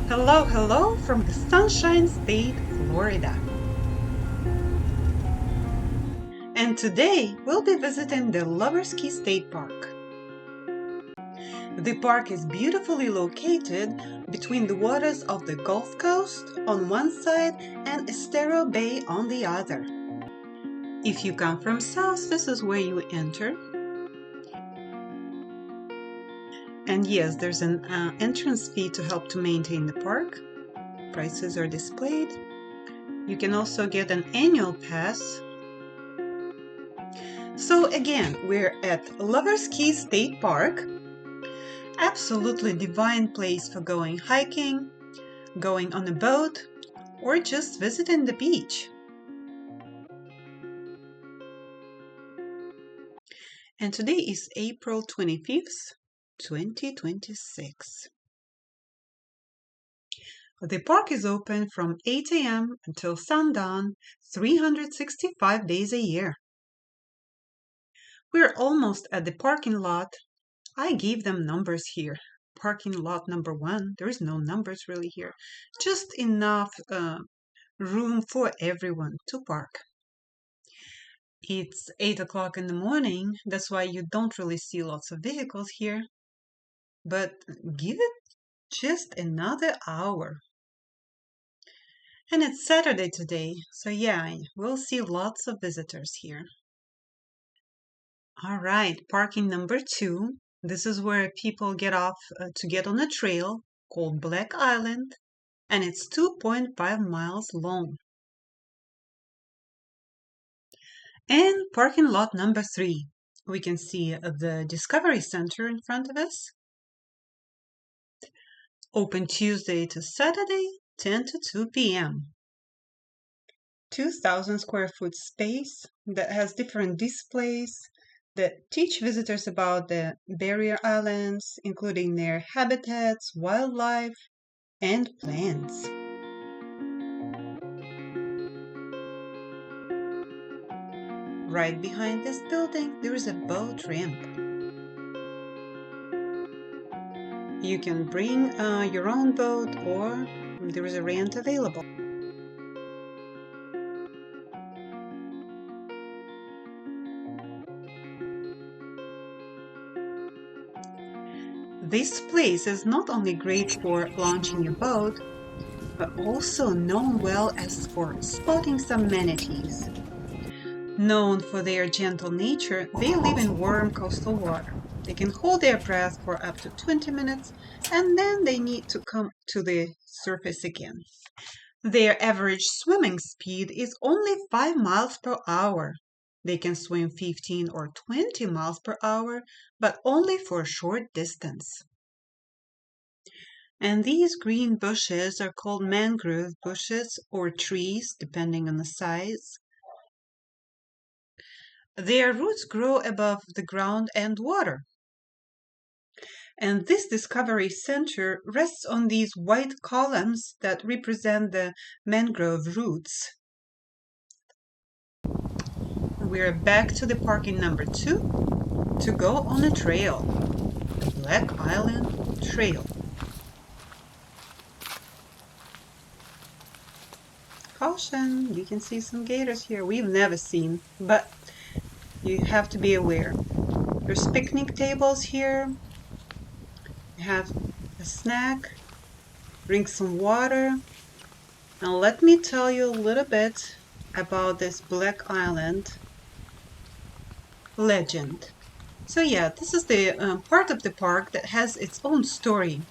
Hello, hello from the Sunshine State, Florida. And today we'll be visiting the Lovers Key State Park. The park is beautifully located between the waters of the Gulf Coast on one side and Estero Bay on the other. If you come from south, this is where you enter. And yes, there's an entrance fee to help to maintain the park. Prices are displayed. You can also get an annual pass. So again, we're at Lovers Key State Park. Absolutely divine place for going hiking, going on a boat, or just visiting the beach. And today is April 25th, 2026. The park is open from 8 a.m. until sundown, 365 days a year. We're almost at the parking lot. I gave them numbers here. Parking lot number 1. There is no numbers really here. Just enough room for everyone to park. It's 8 o'clock in the morning. That's why you don't really see lots of vehicles here. But give it just another hour. And it's Saturday today. So yeah, we'll see lots of visitors here. All right, parking number 2. This is where people get off to get on a trail called Black Island, and it's 2.5 miles long. And parking lot number 3. We can see the Discovery Center in front of us. Open Tuesday to Saturday, 10 to 2 p.m. 2,000 square foot space that has different displays that teach visitors about the barrier islands, including their habitats, wildlife, and plants. Right behind this building, there is a boat ramp. You can bring your own boat, or there is a rent available. This place is not only great for launching a boat, but also known well as for spotting some manatees. Known for their gentle nature, they live in warm coastal water. They can hold their breath for up to 20 minutes, and then they need to come to the surface again. Their average swimming speed is only 5 miles per hour. They can swim 15 or 20 miles per hour, but only for a short distance. And these green bushes are called mangrove bushes or trees, depending on the size. Their roots grow above the ground and water. And this Discovery Center rests on these white columns that represent the mangrove roots. We're back to the parking number 2 to go on a trail, the Black Island Trail. Caution, you can see some gators here we've never seen, but you have to be aware. There's picnic tables here. You have a snack, drink some water. Now let me tell you a little bit about this Black Island legend. So yeah, this is the part of the park that has its own story.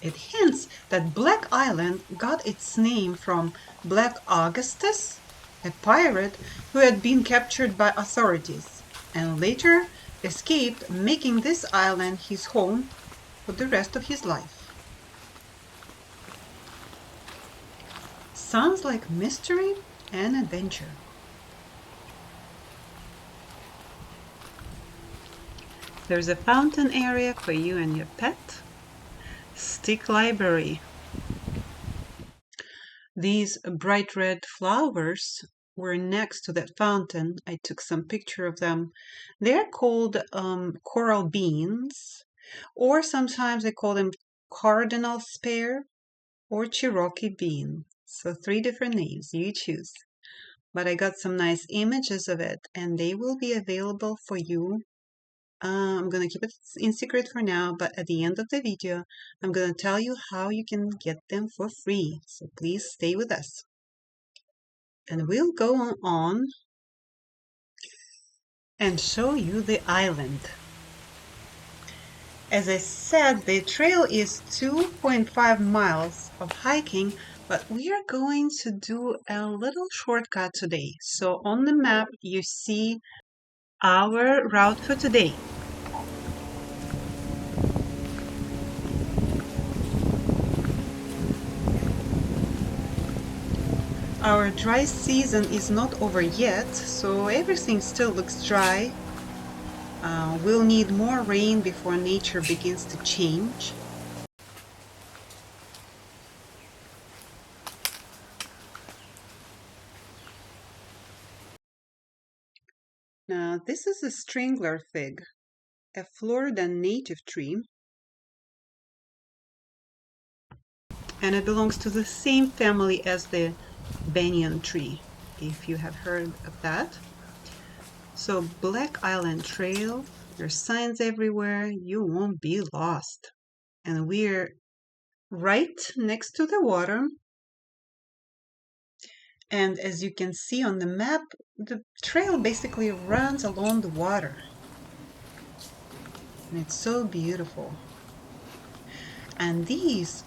It hints that Black Island got its name from Black Augustus, a pirate who had been captured by authorities and later escaped, making this island his home for the rest of his life. Sounds like mystery and adventure. There's a fountain area for you and your pet. Stick library. These bright red flowers were next to that fountain. I took some picture of them. They're called coral beans, or sometimes they call them cardinal spear. or Cherokee bean. So 3 different names, you choose. But I got some nice images of it and they will be available for you. I'm going to keep it in secret for now, but at the end of the video, I'm going to tell you how you can get them for free. So please stay with us. And we'll go on and show you the island. As I said, the trail is 2.5 miles of hiking, but we are going to do a little shortcut today. So on the map, you see our route for today. Our dry season is not over yet, so everything still looks dry. We'll need more rain before nature begins to change. Now, this is a strangler fig, a Florida native tree, and it belongs to the same family as the banyan tree, if you have heard of that. So Black Island Trail, there's signs everywhere, you won't be lost. And we're right next to the water. And as you can see on the map, the trail basically runs along the water. And it's so beautiful. And these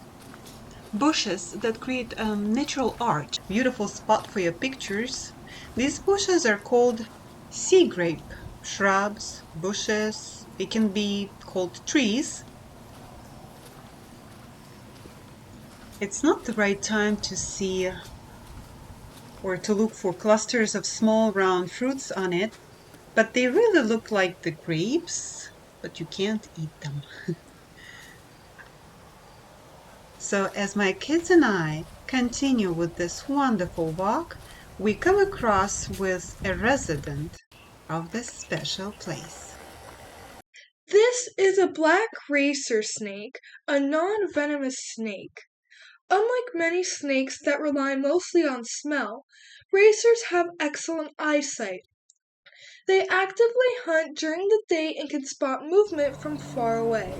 bushes that create a natural arch, beautiful spot for your pictures. These bushes are called sea grape shrubs, bushes. They can be called trees. It's not the right time to see or to look for clusters of small round fruits on it, but they really look like the grapes, but you can't eat them. So as my kids and I continue with this wonderful walk, we come across with a resident of this special place. This is a black racer snake, a non-venomous snake. Unlike many snakes that rely mostly on smell, racers have excellent eyesight. They actively hunt during the day and can spot movement from far away.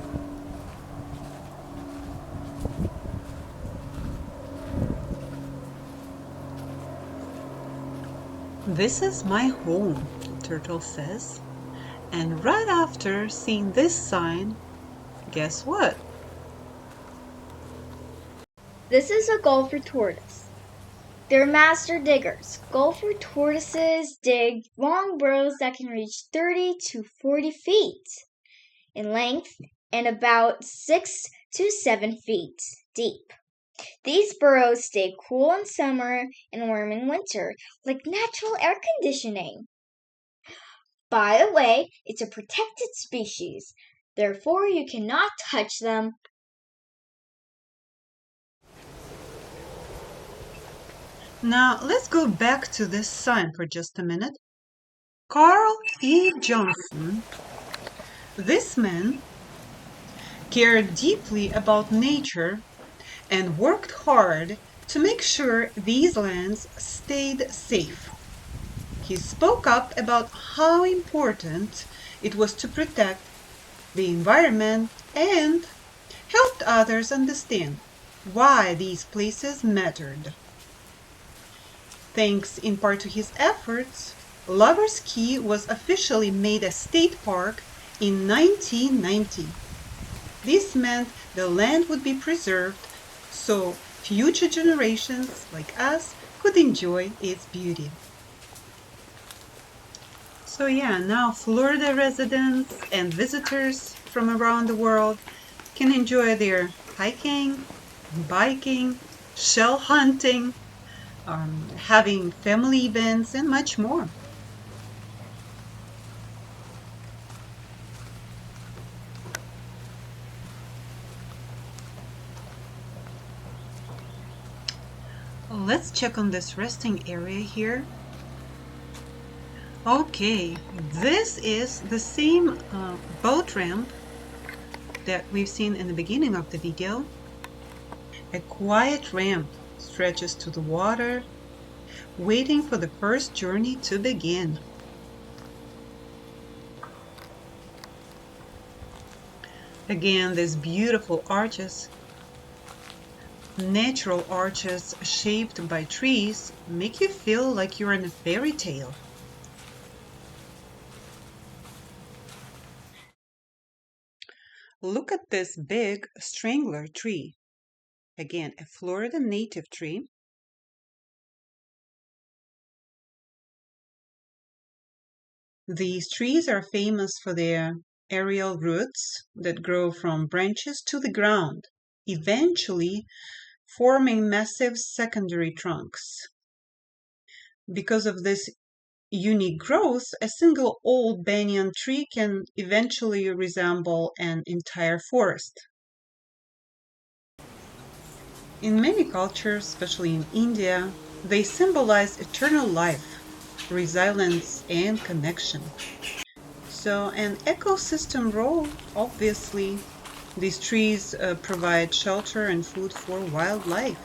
This is my home, Turtle says. And right after seeing this sign, guess what? This is a Gopher tortoise. They're master diggers. Gopher tortoises dig long burrows that can reach 30 to 40 feet in length and about 6 to 7 feet deep. These burrows stay cool in summer and warm in winter, like natural air conditioning. By the way, it's a protected species, therefore you cannot touch them. Now let's go back to this sign for just a minute. Carl E. Johnson. This man cared deeply about nature and worked hard to make sure these lands stayed safe. He spoke up about how important it was to protect the environment and helped others understand why these places mattered. Thanks in part to his efforts, Lover's Key was officially made a state park in 1990. This meant the land would be preserved so future generations like us could enjoy its beauty. So yeah, now Florida residents and visitors from around the world can enjoy their hiking, biking, shell hunting, having family events, and much more. Let's check on this resting area here. Okay, this is the same boat ramp that we've seen in the beginning of the video. A quiet ramp stretches to the water, waiting for the first journey to begin. Again, these beautiful arches, natural arches shaped by trees, make you feel like you're in a fairy tale. Look at this big strangler tree. Again, a Florida native tree. These trees are famous for their aerial roots that grow from branches to the ground, eventually forming massive secondary trunks. Because of this unique growth, a single old banyan tree can eventually resemble an entire forest. In many cultures, especially in India, they symbolize eternal life, resilience, and connection. So, an ecosystem role, obviously, these trees provide shelter and food for wildlife.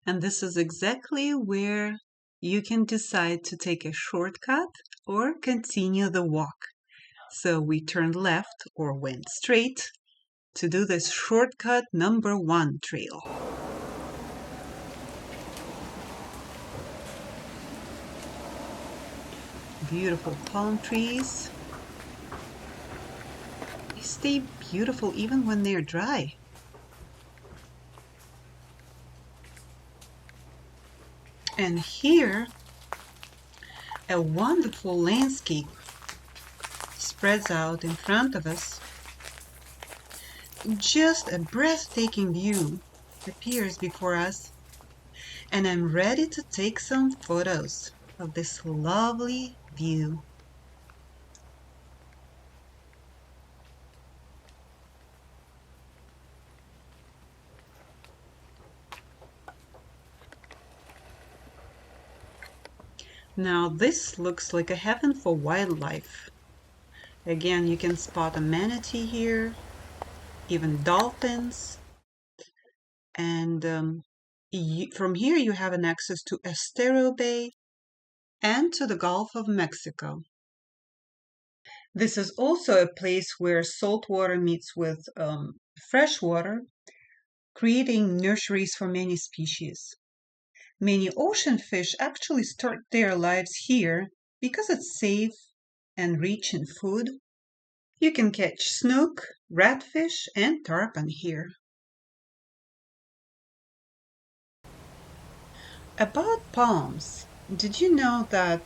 And this is exactly where you can decide to take a shortcut or continue the walk. So we turned left or went straight to do this shortcut number 1 trail. Beautiful palm trees. They stay beautiful even when they're dry. And here, a wonderful landscape spreads out in front of us. Just a breathtaking view appears before us, and I'm ready to take some photos of this lovely view. Now this looks like a heaven for wildlife. Again, you can spot a manatee here, even dolphins, and from here you have an access to Estero Bay and to the Gulf of Mexico. This is also a place where salt water meets with fresh water, creating nurseries for many species. Many ocean fish actually start their lives here because it's safe and rich in food. You can catch snook, ratfish, and tarpon here. About palms, did you know that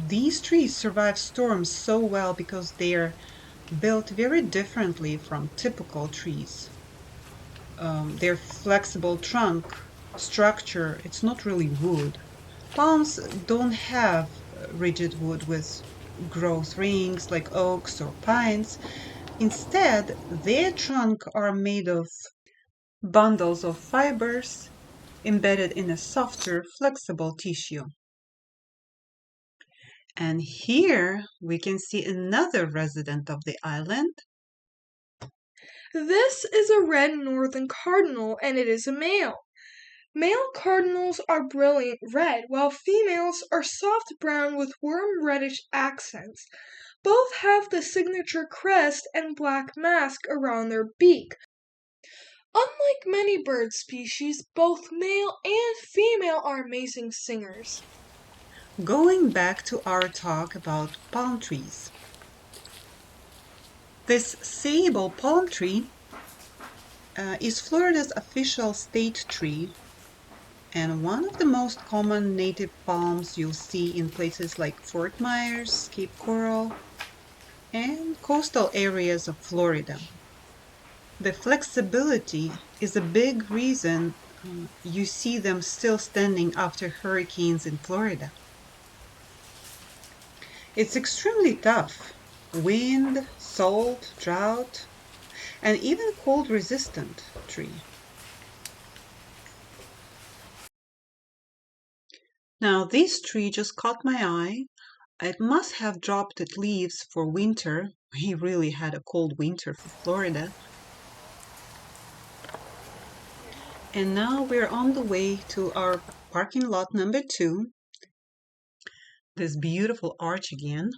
these trees survive storms so well because they're built very differently from typical trees? Their flexible trunk structure, it's not really wood. Palms don't have rigid wood with growth rings like oaks or pines. Instead, their trunk are made of bundles of fibers embedded in a softer, flexible tissue. And here we can see another resident of the island. This is a red northern cardinal, and it is a male. Male cardinals are brilliant red, while females are soft brown with warm reddish accents. Both have the signature crest and black mask around their beak. Unlike many bird species, both male and female are amazing singers. Going back to our talk about palm trees. This sable palm tree is Florida's official state tree and one of the most common native palms you'll see in places like Fort Myers, Cape Coral, and coastal areas of Florida. The flexibility is a big reason you see them still standing after hurricanes in Florida. It's extremely tough. Wind, salt, drought, and even cold resistant tree. Now this tree just caught my eye. It must have dropped its leaves for winter. We really had a cold winter for Florida. And now we're on the way to our parking lot number 2. This beautiful arch again.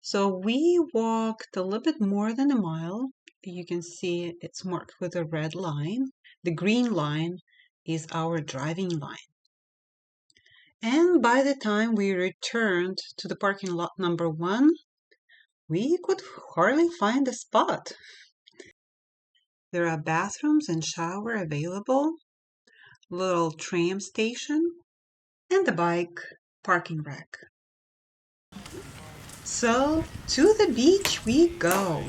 So we walked a little bit more than a mile. You can see it's marked with a red line. The green line is our driving line. And by the time we returned to the parking lot number 1, we could hardly find a spot. There are bathrooms and shower available, little tram station, and the bike parking rack. So, to the beach we go.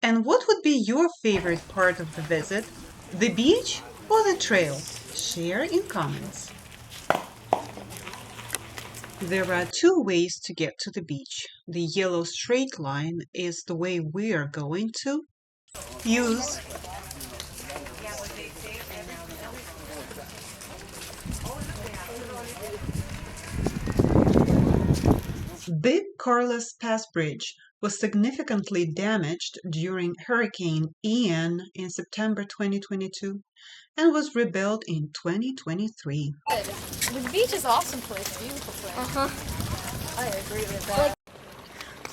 And what would be your favorite part of the visit? The beach or the trail? Share in comments. There are 2 ways to get to the beach. The yellow straight line is the way we are going to use. Big Carlos Pass Bridge was significantly damaged during Hurricane Ian in September 2022 and was rebuilt in 2023. The beach is awesome place, beautiful place. I agree with that.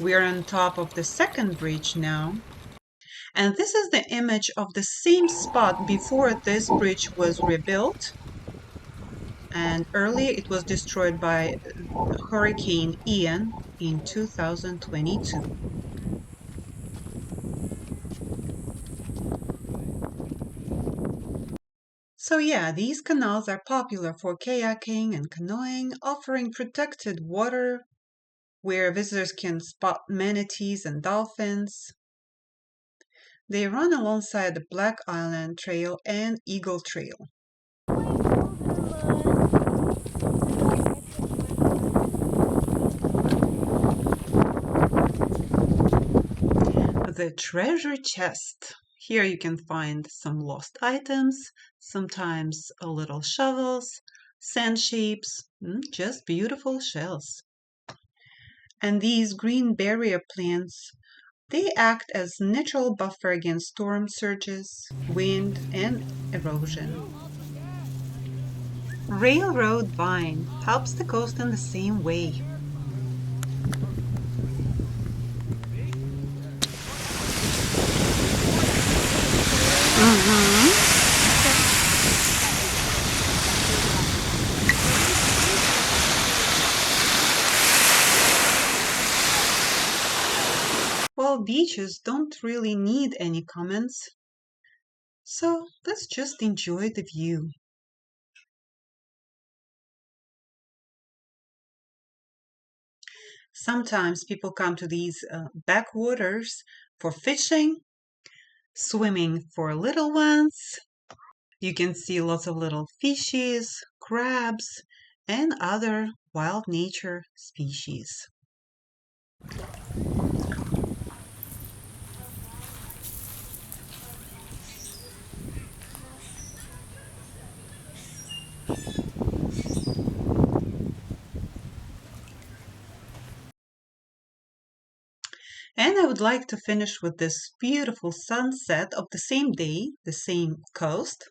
We are on top of the second bridge now. And this is the image of the same spot before this bridge was rebuilt. And earlier it was destroyed by Hurricane Ian in 2022. So yeah, these canals are popular for kayaking and canoeing, offering protected water where visitors can spot manatees and dolphins. They run alongside the Black Island Trail and Eagle Trail. The treasure chest. Here you can find some lost items, sometimes a little shovels, sand shapes, just beautiful shells. And these green barrier plants, they act as natural buffer against storm surges, wind, and erosion. Railroad vine helps the coast in the same way. Well, beaches don't really need any comments, so let's just enjoy the view. Sometimes people come to these backwaters for fishing, swimming for little ones. You can see lots of little fishes, crabs, and other wild nature species. And I would like to finish with this beautiful sunset of the same day, the same coast.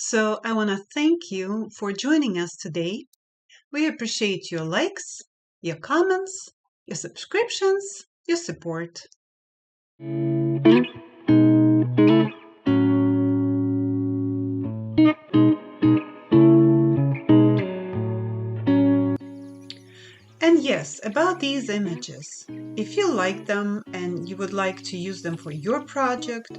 So I want to thank you for joining us today. We appreciate your likes, your comments, your subscriptions, your support. And yes, about these images, if you like them and you would like to use them for your project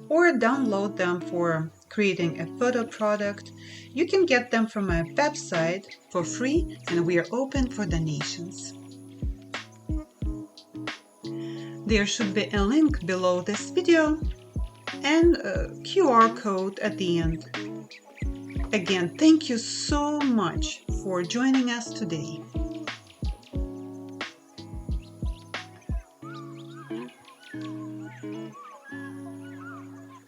or download them for creating a photo product, you can get them from my website for free, and we are open for donations. There should be a link below this video and a QR code at the end. Again, thank you so much for joining us today.